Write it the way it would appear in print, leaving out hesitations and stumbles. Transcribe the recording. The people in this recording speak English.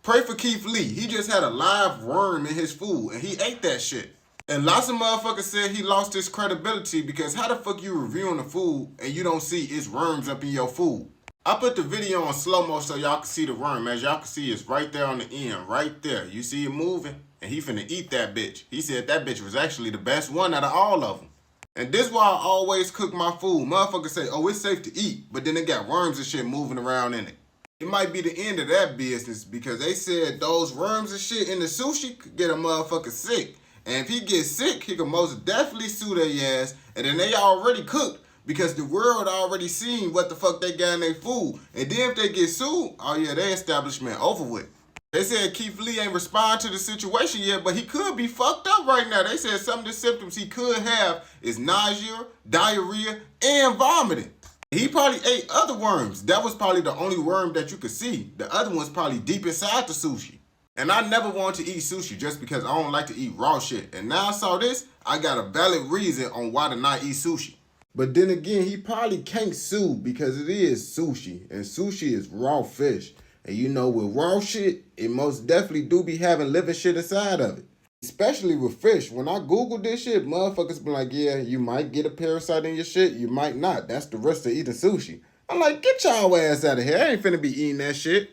Pray for Keith Lee. He just had a live worm in his food and he ate that shit. And lots of motherfuckers said he lost his credibility because how the fuck you reviewing the food and you don't see it's worms up in your food? I put the video on slow-mo so y'all can see the worm. As y'all can see, it's right there on the end, right there. You see it moving? And he finna eat that bitch. He said that bitch was actually the best one out of all of them. And this why I always cook my food. Motherfuckers say, oh, it's safe to eat, but then they got worms and shit moving around in it. It might be the end of that business because they said those worms and shit in the sushi could get a motherfucker sick. And if he gets sick, he could most definitely sue their ass. And then they already cooked because the world already seen what the fuck they got in their food. And then if they get sued, oh yeah, their establishment over with. They said Keith Lee ain't respond to the situation yet, but he could be fucked up right now. They said some of the symptoms he could have is nausea, diarrhea, and vomiting. He probably ate other worms. That was probably the only worm that you could see. The other one's probably deep inside the sushi. And I never wanted to eat sushi just because I don't like to eat raw shit. And now I saw this, I got a valid reason on why to not eat sushi. But then again, he probably can't sue because it is sushi. And sushi is raw fish. And you know, with raw shit, it most definitely do be having living shit inside of it. Especially with fish. When I Google this shit, motherfuckers be like, yeah, you might get a parasite in your shit, you might not. That's the risk of eating sushi. I'm like, get y'all ass out of here. I ain't finna be eating that shit.